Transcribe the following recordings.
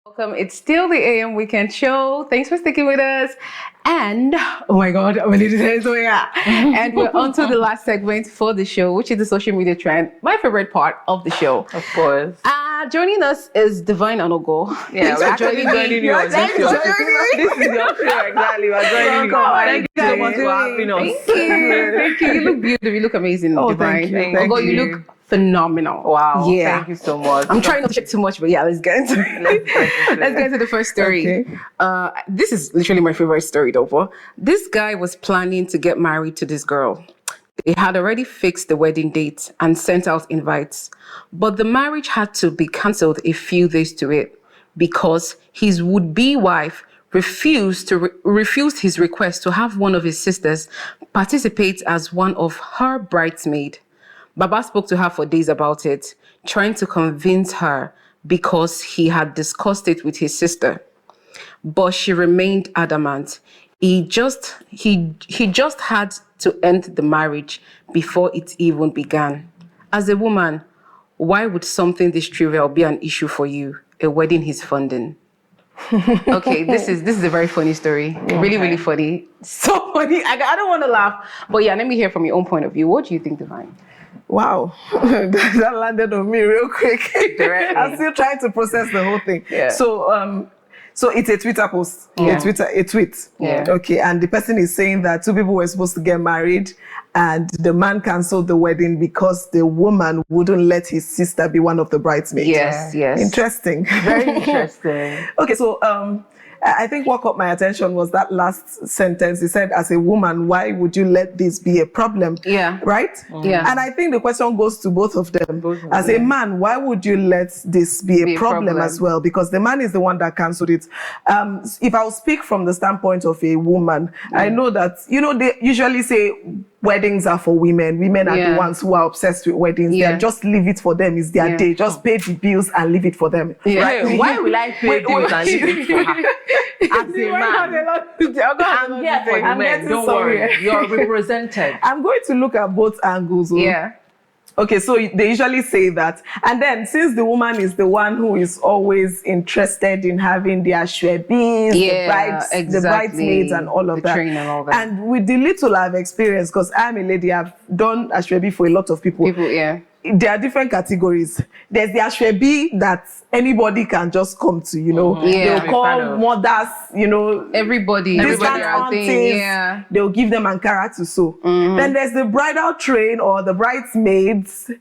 Welcome. It's still the AM Weekend Show. Thanks for sticking with us. And oh my God, I'm ready to say so and we're on to the last segment for the show, which is the social media trend. My favorite part of the show. Of course. Joining us is Divine Anogo. Yeah, we're actually joining you on this show. This is your show, exactly. We're joining you. Thank you so much for having us. Thank you. You look beautiful. You look amazing, Divine. Thank Anogo, you. you look phenomenal. Wow. Yeah. Thank you so much. I'm trying not to check too much, but yeah, let's get into it. Let's get into the first story. Okay. This is literally my favorite story, though. This guy was planning to get married to this girl. They had already fixed the wedding date and sent out invites, but the marriage had to be cancelled a few days to it because his would-be wife refused his request to have one of his sisters participate as one of her bridesmaids. Baba spoke to her for days about it, trying to convince her because he had discussed it with his sister. But she remained adamant. He just had to end the marriage before it even began. As a woman, why would something this trivial be an issue for you? A wedding he's funding. Okay, this is a very funny story. Really, really funny. So funny. I don't want to laugh. But yeah, let me hear from your own point of view. What do you think, Divine? Wow, that landed on me real quick. I'm still trying to process the whole thing. Yeah. So it's a Twitter post, Yeah. a tweet. Yeah. Okay, and the person is saying that two people were supposed to get married, and the man cancelled the wedding because the woman wouldn't let his sister be one of the bridesmaids. Yes. Interesting. Very interesting. Okay, so I think what caught my attention was that last sentence. He said, as a woman, why would you let this be a problem? Yeah. Right? Yeah. And I think the question goes to both of them. As a man, why would you let this be a problem as well? Because the man is the one that cancelled it. If I'll speak from the standpoint of a woman, I know that, they usually say weddings are for women. Women are the ones who are obsessed with weddings. Yeah. They just leave it for them. It's their day. Just pay the bills and leave it for them. Yeah. Hey, why will I pay bills and leave it for her? As a man, I'm here for you, men. Don't worry. You're represented. I'm going to look at both angles. Yeah. Okay, so they usually say that. And then since the woman is the one who is always interested in having their ashwebis, the bridesmaids and all of that. Train and all that. And with the little I've experienced, because I'm a lady, I've done ashwebi for a lot of people. There are different categories. There's the ashwebi that anybody can just come to, They'll call mothers, Everybody out there. They'll give them ankara to sew. Then there's the bridal train or the bridesmaids.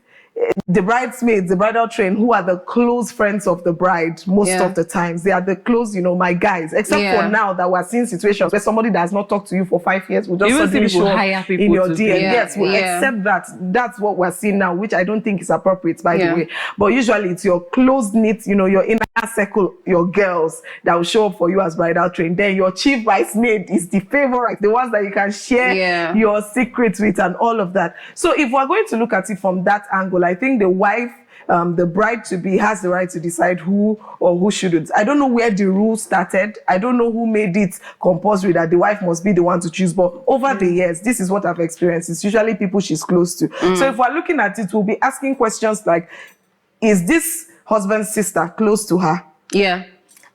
The bridal train, who are the close friends of the bride most of the times. They are the close, my guys. Except for now that we're seeing situations where somebody that has not talked to you for 5 years will just suddenly show up in your DM. Yes, we'll accept that. That's what we're seeing now, which I don't think is appropriate, by the way. But usually it's your close-knit, your inner circle, your girls that will show up for you as bridal train. Then your chief bridesmaid is the favorite, the ones that you can share your secrets with and all of that. So if we're going to look at it from that angle, I think the wife, the bride-to-be has the right to decide who or who shouldn't. I don't know where the rule started. I don't know who made it compulsory that the wife must be the one to choose. But over the years, this is what I've experienced. It's usually people she's close to. So if we're looking at it, we'll be asking questions like, is this husband's sister close to her? Yeah.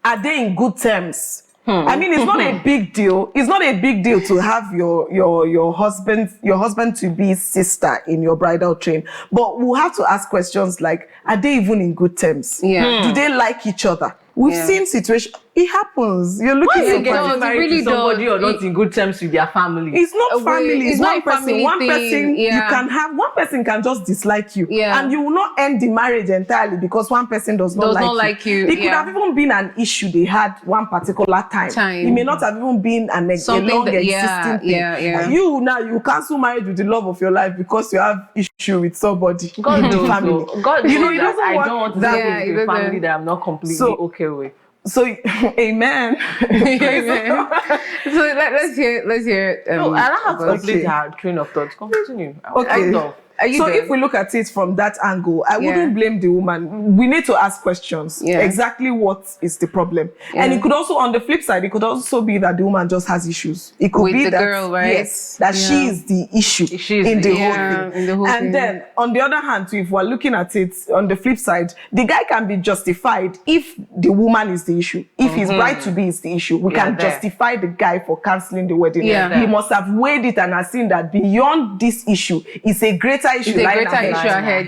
Are they in good terms? I mean, it's not a big deal. It's not a big deal to have your husband to be sister in your bridal train. But we'll have to ask questions like, are they even in good terms? Yeah. Do they like each other? We've seen situations. It happens. You're looking at getting married to somebody or not in good terms with their family. It's not family. It's one person. Family One thing. person you can have. One person can just dislike you, and you will not end the marriage entirely because one person does not like you. It could have even been an issue they had one particular time. It may not have even been a long existing thing. You now you cancel marriage with the love of your life because you have issue with somebody in the family. God, it doesn't work. I don't want to live with a family that I'm not completely okay with. So, amen. Amen. So let's hear. No, I don't have to complete our train of thoughts. Continue. Okay. So if we look at it from that angle, I wouldn't blame the woman. We need to ask questions. Exactly what is the problem? And it could also, on the flip side, it could also be that the woman just has issues. It could be the that girl, right? Yes, that she is the issue in the whole thing. And then on the other hand, too, if we're looking at it on the flip side, the guy can be justified if the woman is the issue. If his bride to be is the issue, we can justify the guy for cancelling the wedding. He must have weighed it and has seen that beyond this issue is a greater issue. It's a greater issue ahead.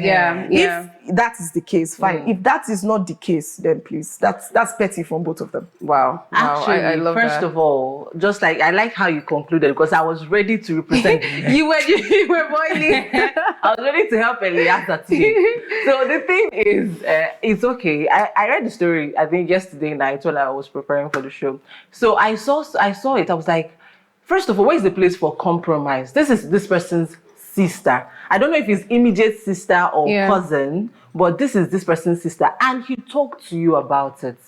If that is the case, fine. If that is not the case, then please, that's petty from both of them. Wow. Actually, I love first that. of all, just like I like how you concluded, because I was ready to represent you were boiling. I was ready to help Eliasa today. So the thing is, it's okay. I read the story, I think yesterday night when I was preparing for the show. So I saw it. I was like, first of all, where is the place for compromise? This is this person's sister. I don't know if it's immediate sister or cousin, but this is this person's sister. And he talked to you about it.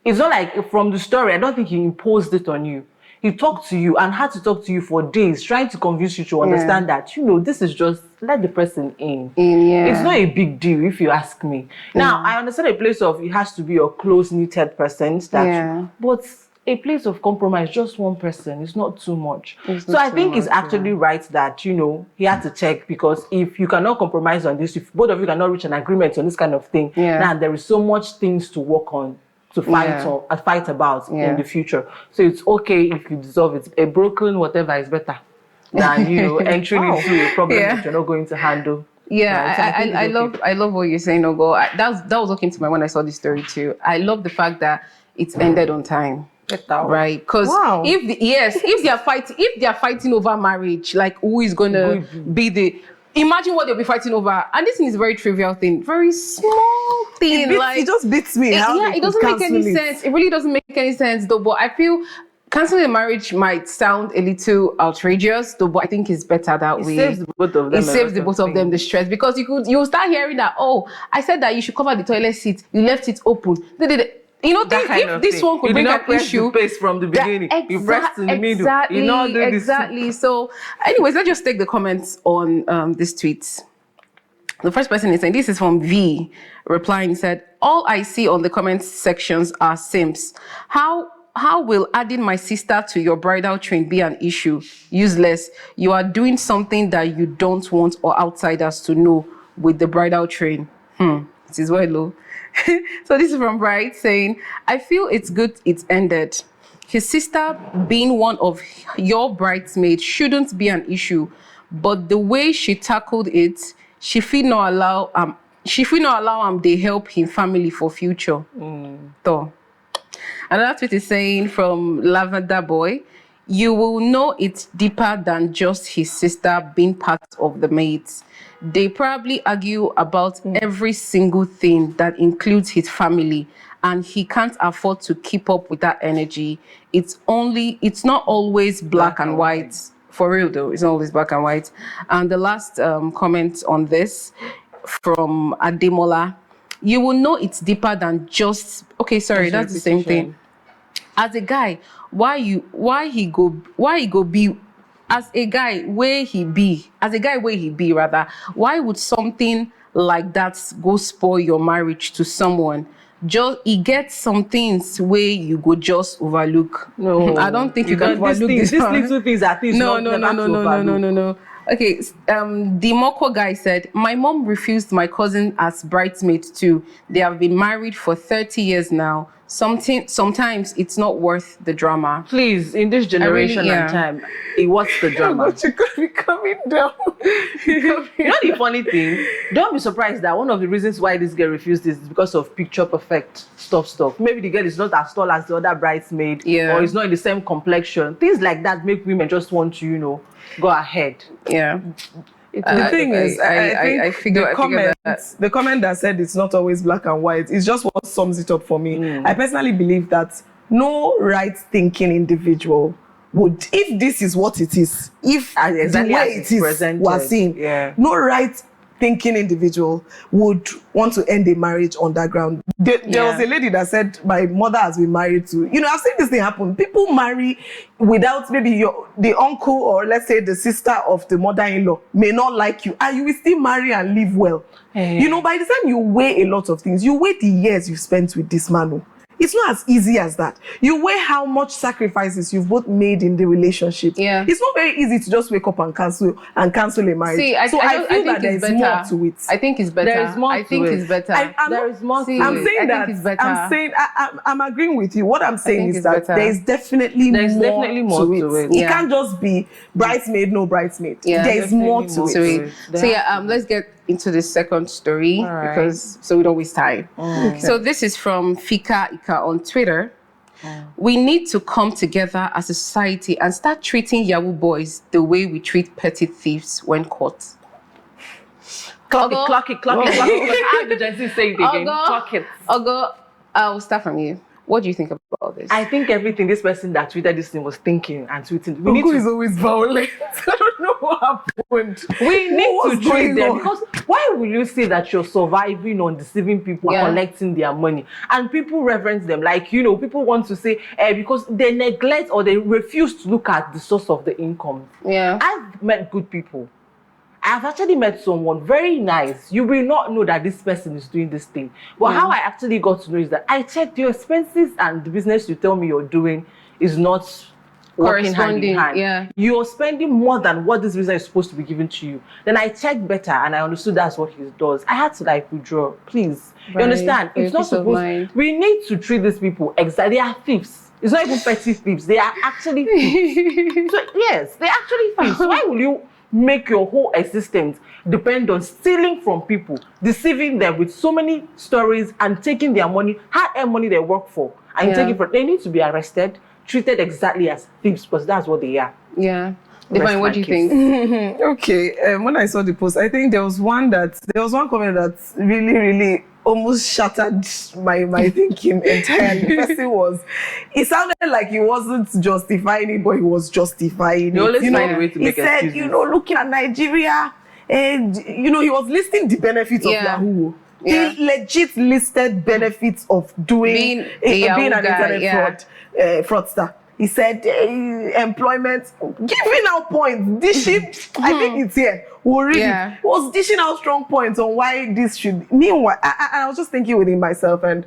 It's not like from the story, I don't think he imposed it on you. He talked to you and had to talk to you for days, trying to convince you to understand that, this is just, let the person in. It's not a big deal, if you ask me. Now, I understand a place of, it has to be a close-knitted person, but a place of compromise, just one person, is not too much. So I think it's actually right that, he had to check, because if you cannot compromise on this, if both of you cannot reach an agreement on this kind of thing, now there is so much things to work on, to fight about in the future. So it's okay if you dissolve it. A broken whatever is better than, entering into a problem that you're not going to handle. I love what you're saying, Ogo. That was what came to mind when I saw this story too. I love the fact that it's ended on time. Right, because if they are fighting over marriage, like who is gonna be the, imagine what they'll be fighting over, and this thing is a very trivial thing, very small thing. It just beats me. It doesn't make any sense. It really doesn't make any sense, though. But I feel canceling a marriage might sound a little outrageous, though. But I think it's better that way. It saves the both of them. It saves the both of them the stress, because you'll start hearing that, oh, I said that you should cover the toilet seat, you left it open. If this one could bring an issue pace from the beginning, you pressed in the middle. Exactly. So, anyways, let's just take the comments on this tweet. The first person is saying, this is from V, replying, said, all I see on the comments sections are simps. How will adding my sister to your bridal train be an issue? Useless. You are doing something that you don't want or outsiders to know with the bridal train. It is well low. So this is from Bright saying, I feel it's good it's ended. His sister being one of your bridesmaids shouldn't be an issue, but the way she tackled it, she feel not allow they help him family for future. So another tweet is saying from Lavender Boy, you will know it's deeper than just his sister being part of the maids. They probably argue about every single thing that includes his family, and he can't afford to keep up with that energy. It's not always black and white. For real though, it's not always black and white. And the last comment on this from Ademola, you will know it's deeper than just, okay, sorry, that's the same thing. As a guy, why he go be, as a guy where he be rather, why would something like that go spoil your marriage to someone? Just he gets some things where you go just overlook. No, I don't think you can overlook these little things are things. No. Okay, the Moko guy said, my mom refused my cousin as bridesmaid too. They have been married for 30 years now. Sometimes it's not worth the drama. Please, in this generation and time, what's the drama? But you could be coming down. You know the funny thing? Don't be surprised that one of the reasons why this girl refused this is because of picture perfect stuff. Maybe the girl is not as tall as the other bridesmaid, or is not in the same complexion. Things like that make women just want to, go ahead. Yeah. The thing is, I think the comment that said it's not always black and white is just what sums it up for me. I personally believe that no right-thinking individual would, if this is what it is, if the way it is, we're seeing, no right thinking individual would want to end a marriage underground. There was a lady that said, my mother has been married to, I've seen this thing happen. People marry without maybe the uncle or let's say the sister of the mother-in-law may not like you, and you will still marry and live well. By the time you weigh a lot of things, you weigh the years you spent with this man. It's not as easy as that. You weigh how much sacrifices you've both made in the relationship. Yeah. It's not very easy to just wake up and cancel a marriage. See, I feel that there's more to it. I think it's better. There is more I think it's better. There is more to it. I'm saying that. Think it's better. I'm saying I'm agreeing with you. What I'm saying is that better. there's definitely more to it. Yeah. It can't just be bridesmaid, no bridesmaid. Yeah. There's more to it. So let's get into the second story because so we don't waste time. Okay. So this is from Fika Ika on Twitter. We need to come together as a society and start treating Yahoo boys the way we treat petty thieves when caught. Clock it. How did Jency say it again? Clock it. Ogo, I'll start from you. What do you think about this? I think everything this person that tweeted this thing was thinking and tweeting. Ogo is always violent. I don't know what happened. We need to treat them, because why will you say that you're surviving on deceiving people, collecting their money, and people reverence them? Like, people want to say because they neglect or they refuse to look at the source of the income. Yeah. I've met good people. I've actually met someone very nice. You will not know that this person is doing this thing. But how I actually got to know is that I checked your expenses and the business you tell me you're doing is not working hand in hand. Yeah. You're spending more than what this business is supposed to be given to you. Then I checked better and I understood that's what he does. I had to withdraw. Please. You understand? It's not supposed. We need to treat these people exactly. They are thieves. It's not even petty thieves. They are actually thieves. So yes, they're actually thieves. So why will you make your whole existence depend on stealing from people, deceiving them with so many stories and taking their money, hard-earned money they work for, and taking from? They need to be arrested, treated exactly as thieves, because that's what they are. Yeah. Divine, what do you think? Okay, when I saw the post, I think there was one comment that really, really almost shattered my thinking entirely. The person it sounded like he wasn't justifying it, but he was justifying it. Always find a way to make excuses. He said, looking at Nigeria, and he was listing the benefits of Yahoo. Yeah. He legit listed benefits of being an internet fraudster. He said employment, giving out points, dishing. I think it's here. We'll read it. He was dishing out strong points on why this should. Meanwhile, I was just thinking within myself, and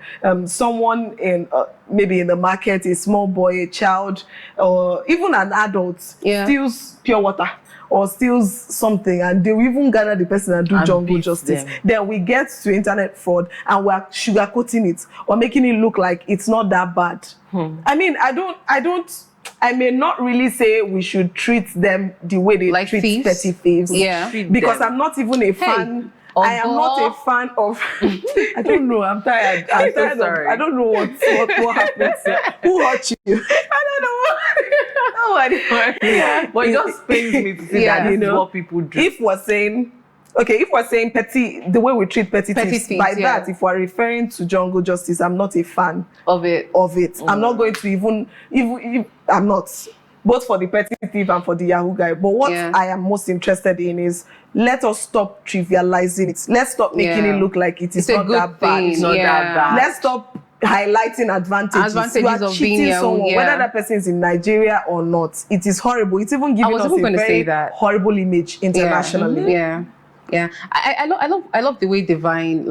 someone in maybe in the market, a small boy, a child, or even an adult steals pure water or steals something, and they will even gather the person and do jungle justice. Then we get to internet fraud and we're sugarcoating it or making it look like it's not that bad. I mean, I may not really say we should treat them the way they treat thieves? Petty thieves. Yeah. Because I'm not even a fan. I am not a fan of. I don't know. I'm tired. I'm so sorry. I don't know what happens. Who hurt you? I don't know. But it just pains me to see that this is what people do. If we're saying petty, the way we treat petty thieves, by that, if we're referring to jungle justice, I'm not a fan of it. I'm not going to even I'm not. Both for the petty thief and for the Yahoo guy. But what I am most interested in is let us stop trivializing it. Let's stop making it look like it's not that bad. It's not that bad. Let's stop highlighting advantages. You are cheating someone, whether that person is in Nigeria or not. It is horrible. It's even giving us a very horrible image internationally. Yeah. I love the way Divine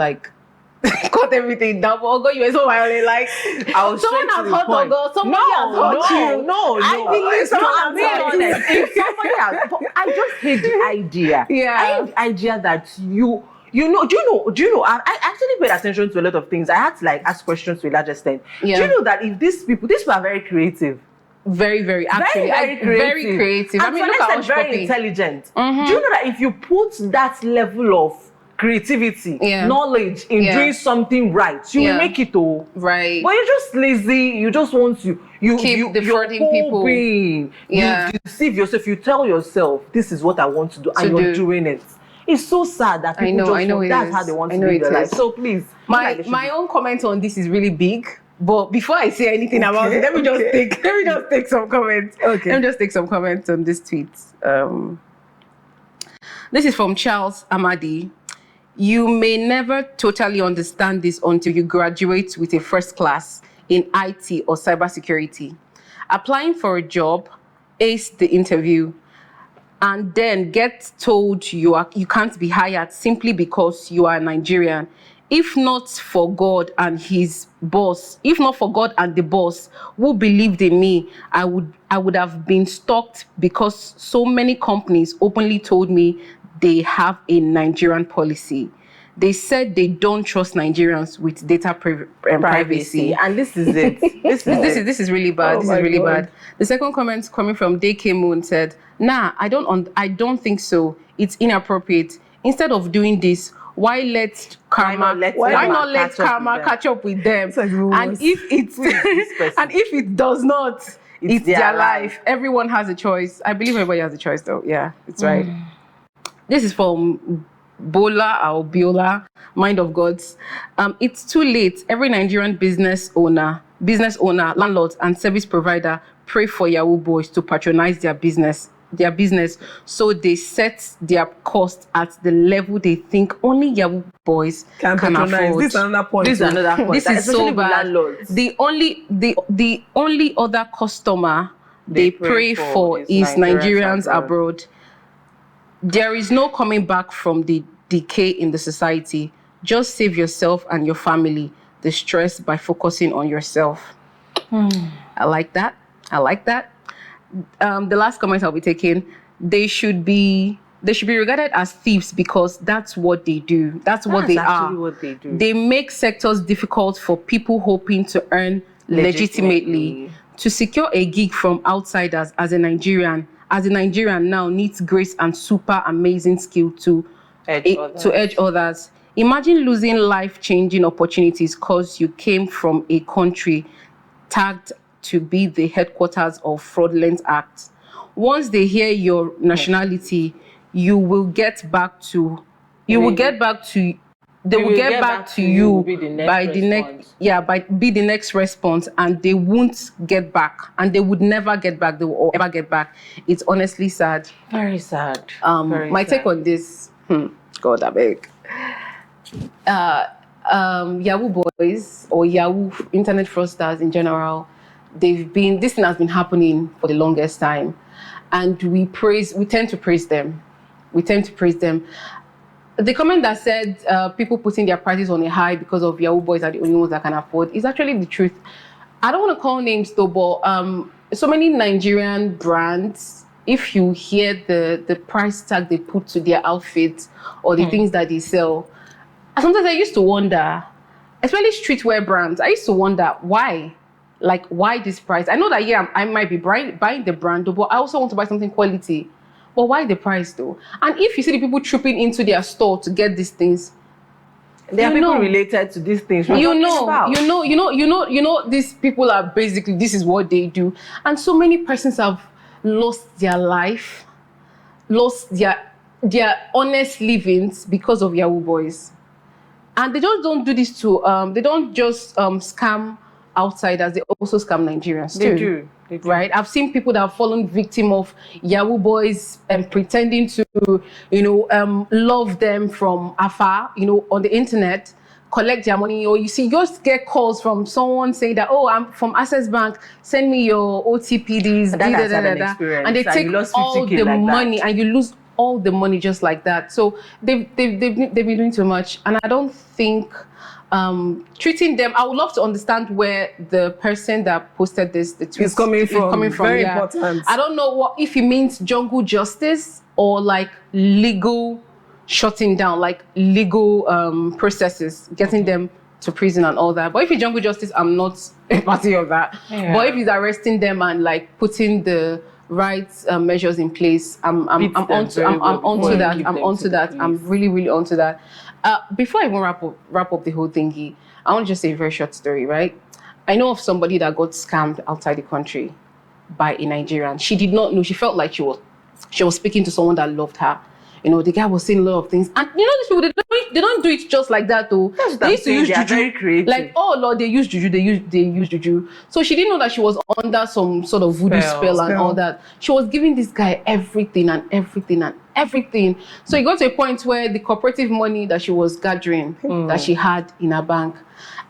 cut everything down. Ogo, you were so violent. Someone has hurt Ogo. Somebody has hurt you. No. I believe if somebody has. I just hate the idea. I hate the idea that do you know, I actually paid attention to a lot of things. I had to ask questions to a large extent. Do you know that if these people are very creative? Very, very, actually, very creative. And look at very intelligent. Do you know that if you put that level of creativity, knowledge in doing something right, you will make it right. But you're just lazy. You just want to keep defrauding people. Being, you deceive yourself. You tell yourself, "This is what I want to do," and you're doing it. It's so sad that people that's how they want to live their life. So please, my own comment on this is really big. But before I say anything about it, let me just take some comments. Okay. Let me just take some comments on this tweet. This is from Charles Amadi. You may never totally understand this until you graduate with a first class in IT or cybersecurity. Applying for a job, ace the interview, and then get told you can't be hired simply because you are Nigerian. If not for God and his boss, if not for God and the boss who believed in me, I would have been stalked, because so many companies openly told me they have a Nigerian policy. They said they don't trust Nigerians with data privacy. And this is it. This is really bad. Oh This my is really God. bad. The second comment coming from DK Moon said, "Nah, I don't think so. It's inappropriate. Instead of doing this, why let karma? Why not let karma catch up with them? It's like the And worst. if it's and if it does not, it's their life. Everyone has a choice. I believe everybody has a choice, though. Yeah, it's right." This is from Bola or Biola, Mind of Gods. It's too late. Every Nigerian business owner, landlords, and service provider pray for Yahoo boys to patronize their business, so they set their cost at the level they think only Yahoo boys can patronize. afford. This is another point. This is another point. This is so Especially with bad. landlords. The only other customer they pray for is Nigerians abroad. There is no coming back from the decay in the society. Just save yourself and your family the stress by focusing on yourself. I like that. The last comment I'll be taking: they should be regarded as thieves, because that's what they do. That's what they are. What they do. They make sectors difficult for people hoping to earn legitimately. To secure a gig from outsiders as a Nigerian now needs grace and super amazing skill to edge others. Imagine losing life-changing opportunities because you came from a country tagged to be the headquarters of fraudulent acts. Once they hear your nationality, they will get back to you by the next response, and they won't get back, and they would never get back. They will ever get back. It's honestly sad. Very sad. My take on this, God, I beg. Yahoo boys, or Yahoo internet fraudsters in general, this thing has been happening for the longest time, and we tend to praise them. The comment that said people putting their prices on a high because of Yahoo boys are the only ones that can afford is actually the truth. I don't want to call names though, but so many Nigerian brands, if you hear the price tag they put to their outfits or the things that they sell, sometimes I used to wonder, especially streetwear brands, I used to wonder why this price? I know that I might be buying the brand, but I also want to buy something quality. But why the price though? And if you see the people trooping into their store to get these things, there are people related to these things. You know, these people are basically, this is what they do. And so many persons have lost their life, lost their honest livings because of Yahoo boys. And they just don't do this to, they don't just scam outsiders, they also scam Nigerians too. They do. Right? I've seen people that have fallen victim of Yahoo boys and pretending to, love them from afar, on the internet, collect their money. Or you just get calls from someone saying that, oh, I'm from Access Bank, send me your OTPs, and they take all the money, and you lose all the money just like that. So they've been doing too much, and I don't think treating them. I would love to understand where the person that posted the tweet is coming from. Very important. I don't know if it means jungle justice or like legal shutting down, like legal processes, getting them to prison and all that. But if it's jungle justice, I'm not a party of that. Yeah. But if it's arresting them and like putting the right measures in place, I'm onto that. I'm really, really onto that. Before I even wrap up the whole thingy, I want to just say a very short story, right? I know of somebody that got scammed outside the country by a Nigerian. She did not know. She felt like she was speaking to someone that loved her. The guy was saying a lot of things. And these people, they don't do it just like that though. They used to use juju. Very creative. Like, oh Lord, they use juju, they use juju. So she didn't know that she was under some sort of voodoo spell and all that. She was giving this guy everything and everything and everything. So it got to a point where the cooperative money that she was gathering, that she had in her bank,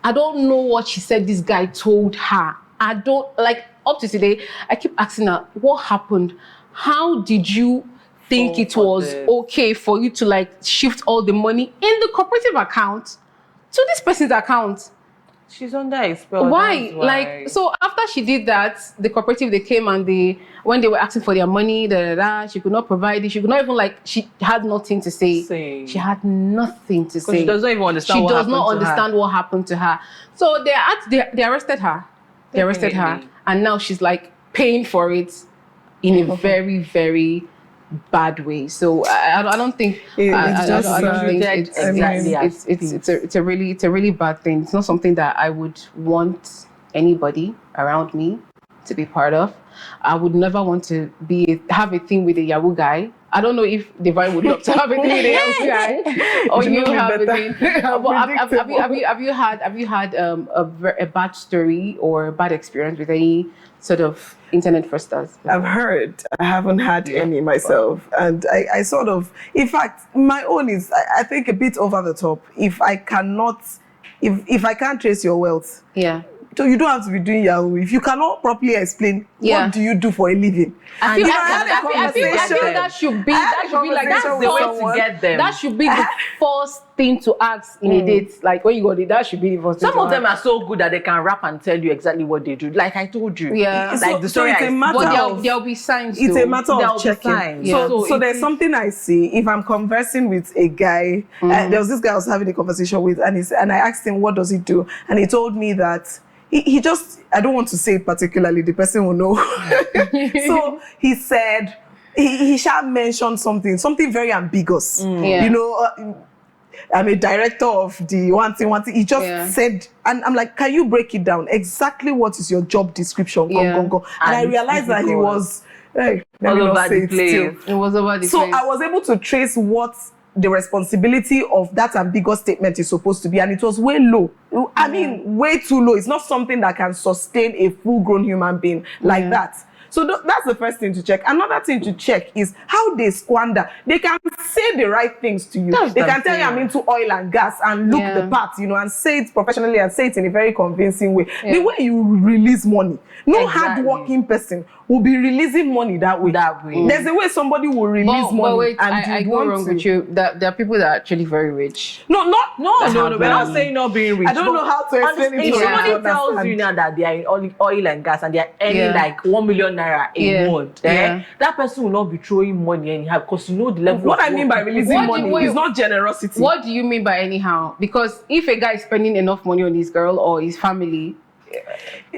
I don't know what she said this guy told her. I don't, like, up to today, I keep asking her, what happened? How did you think it was okay for you to like shift all the money in the cooperative account to this person's account? She's under a spell. Why? Like, so after she did that, the cooperative, they came and when they were asking for their money, she could not provide it. She could not even, like, she had nothing to say. She had nothing to say. She doesn't even understand what happened to her. She does not understand what happened to her. So they arrested her. They arrested her. And now she's like paying for it in a very, very bad way. So I don't think it's a really bad thing. It's not something that I would want anybody around me to be part of. I would never want to have a thing with a Yahoo guy. I don't know if Divine would love to have a thing with a Yahoo guy, or you have a thing. Have you had a bad story or a bad experience with any sort of internet fraudsters? I've heard. I haven't had any myself, and I sort of, in fact, my own is I think a bit over the top. If I can't trace your wealth, so you don't have to be doing Yahoo. If you cannot properly explain what do you do for a living, I feel that should be like that's the way to get them. That should be the first thing to ask in a date. Like when you go there, that should be the first thing. Some of them are so good that they can rap and tell you exactly what they do. Like I told you. Yeah. Like the story. But there'll be signs. It's a matter of checking. So there's something I see if I'm conversing with a guy. There was this guy I was having a conversation with, and I asked him what does he do, and he told me that. He just, I don't want to say it particularly, the person will know. So he said, he shall mention something very ambiguous. You know, I'm a director of the one thing. He just said, and I'm like, can you break it down? Exactly what is your job description? Go. And I realized that he was, let me not say it still. It was over the place. So I was able to trace what the responsibility of that ambiguous statement is supposed to be, and it was way low. I mean, way too low. It's not something that can sustain a full-grown human being like that. So that's the first thing to check. Another thing to check is how they squander. They can say the right things to you. They can tell you I'm into oil and gas and look the part, you know, and say it professionally and say it in a very convincing way. The way you release money. No hard-working person will be releasing money that way. There's a way somebody will release money. But wait, I go wrong with you. There are people that are actually very rich. No. We're not saying not being rich. I don't know how to explain it. If somebody tells you now that they are in oil and gas and they are earning like 1 million naira a month, that person will not be throwing money anyhow because you know the level. What I mean by releasing money is not generosity. What do you mean by anyhow? Because if a guy is spending enough money on his girl or his family,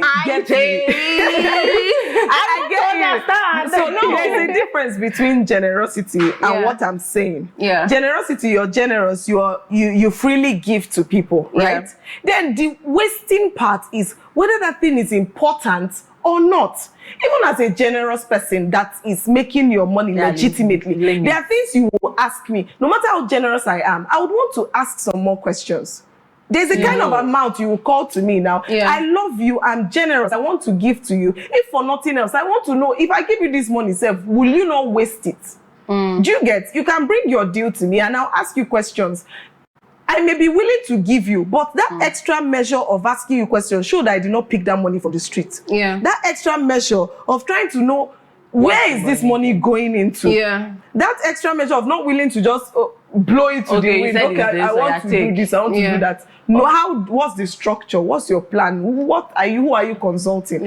I get it. So there's a difference between generosity and what I'm saying. Generosity, you're generous, you freely give to people, right? Then the wasting part is whether that thing is important or not. Even as a generous person that is making your money legitimately, there are things you will ask me. No matter how generous I am, I would want to ask some more questions. There's a kind of amount you will call to me now. I love you. I'm generous. I want to give to you. If for nothing else, I want to know if I give you this money, will you not waste it? Do you get? You can bring your deal to me and I'll ask you questions. I may be willing to give you, but that extra measure of asking you questions showed I did not pick that money from the street. That extra measure of trying to know where is this money going into? That extra measure of not willing to just blow it to the wind. Okay, I want to do this, I want to do that. No, what's the structure? What's your plan? Who are you consulting?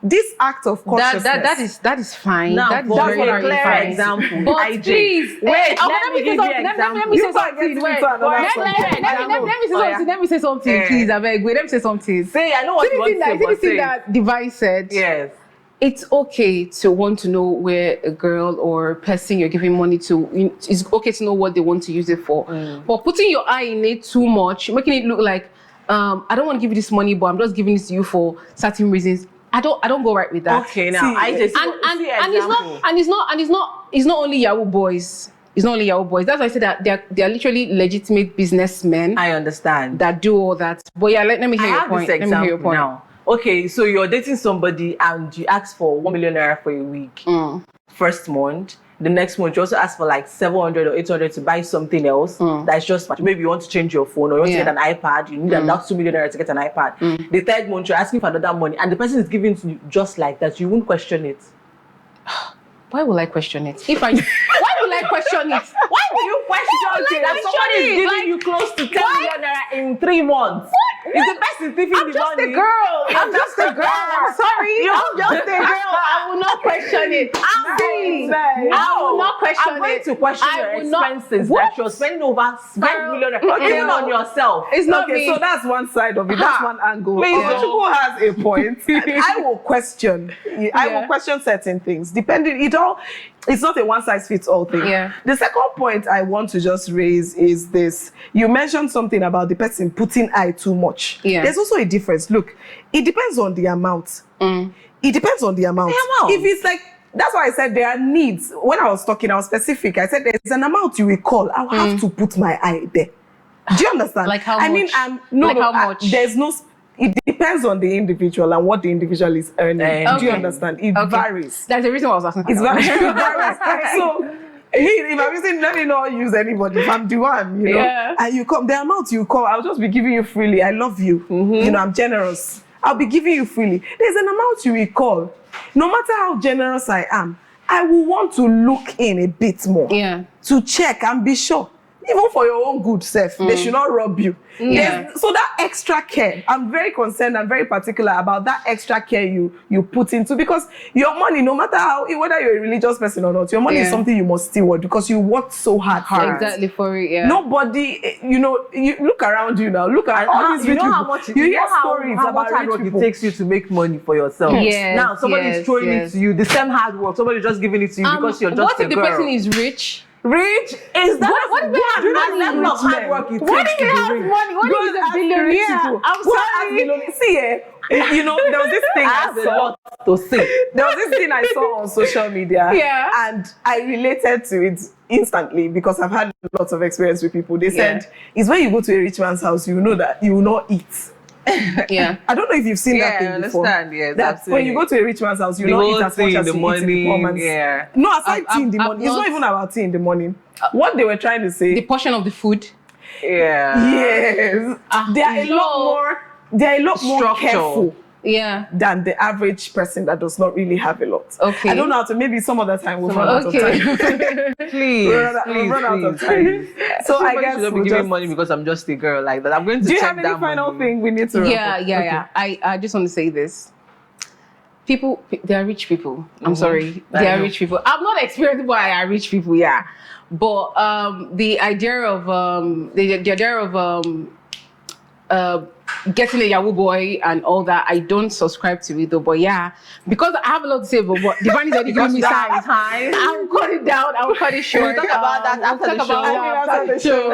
This act of consciousness. That is fine. Now, that is very, very very clear fine. example. But please, wait, let me give you an example. Let me say something, please. I beg. Wait, let me say something. Say, I know what you want to say, but say that Device said. Yes. It's okay to want to know where a girl or person you're giving money to, it's okay to know what they want to use it for. But putting your eye in it too much, making it look like, I don't want to give you this money, but I'm just giving this to you for certain reasons. I don't go right with that. Okay, now it's not only Yahoo boys. It's not only Yahoo boys. That's why I said that they are literally legitimate businessmen. I understand. That do all that. But yeah, let me hear your point. Let me hear your point now. Okay, so you're dating somebody and you ask for 1 million naira for a week. First month. the next month you also ask for like 700 or 800 to buy something else that's just much. Maybe you want to change your phone or you want to get an iPad, you need about 2 million naira to get an iPad. The third month you're asking for another money and the person is giving to you just like that, you won't question it. Why will I question it? Why will I question it? Why will you question it? That somebody is giving you close to 10 million naira in 3 months. Is the person thieving the money? I'm just a girl. I'm just a girl. I'm sorry. I'm just a girl. I will not question it. I will not question it. I'm going to question your expenses that you're spending over 5 million even on yourself. It's not okay, me. so that's one side of it. That's one angle. Please, Ogochukwu has a point. I will question. I will question certain things. Depending, it's not a one-size-fits-all thing. Yeah. The second point I want to just raise is this. You mentioned something about the person putting eye too much. Yeah. There's also a difference. Look, it depends on the amount. It depends on the amount. If it's like, that's why I said there are needs. When I was talking, I was specific. I said there's an amount you will call. I'll have to put my eye there. Do you understand? Like how much? I mean, how much? There's no. It depends on the individual and what the individual is earning. Do you understand? It varies. That's the reason why I was asking. It varies. So, if I'm using, let me not use anybody. If I'm the one, and you come, the amount you call, I'll just be giving you freely. I love you. You know, I'm generous. I'll be giving you freely. There's an amount you will call. No matter how generous I am, I will want to look in a bit more. To check and be sure. Even for your own good self, they should not rob you. So that extra care, I'm very concerned and very particular about that extra care you put into, because your money, no matter whether you're a religious person or not, your money is something you must steward because you worked so hard for it. Exactly for it. Nobody, you look around you now. Look at all these rich people. How much you hear stories how about much hard rich work people. it takes you to make money for yourself. Now somebody is throwing it to you. The same hard work, somebody just giving it to you because you're just what a if the girl. person is rich? Rich is that What if they have money? level of hard work it What takes if to they be have rich. money? What if he's a billionaire? I'm sorry. See, there was this thing I I have a saw. lot to say. There was this thing I saw on social media, and I related to it instantly because I've had lots of experience with people. They said, it's when you go to a rich man's house, you know that you will not eat. I don't know if you've seen that thing before. That when you go to a rich man's house, you don't eat as much as you eat in the poor man's. No, aside tea in the morning. It's not even about tea in the morning. What they were trying to say. The portion of the food. Yes. They are a lot more careful. Than the average person that does not really have a lot. I don't know how to. Maybe some other time we'll run out of time. Please, we'll run out of time. So I guess should be giving money because I'm just a girl like that. I'm going to. Do you have any final thing we need to? I just want to say this. People, they are rich people. I'm sorry, they are rich people. I'm not experienced why are rich people. But the idea of getting a Yahoo boy and all that, I don't subscribe to it though. But because I have a lot to say, but the man is already giving me time. I will cut it down. I will cut it short. We'll talk about that after the show.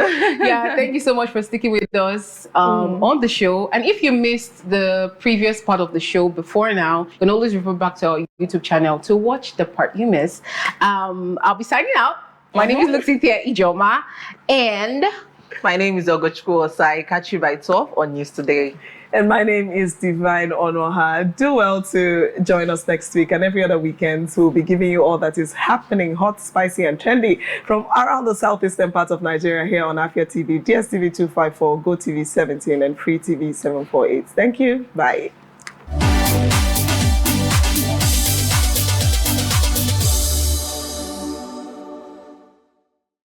Thank you so much for sticking with us on the show. And if you missed the previous part of the show before now, you can always refer back to our YouTube channel to watch the part you missed. I'll be signing out. My name is Luke Ijeoma, and my name is Ogochukwu Osai. Catch you by 12 on News Today. And my name is Divine Onoha. Do well to join us next week and every other weekend. We'll be giving you all that is happening, hot, spicy, and trendy from around the southeastern part of Nigeria here on Afia TV, DStv 254, GOtv 17, and FreeTV 748. Thank you. Bye.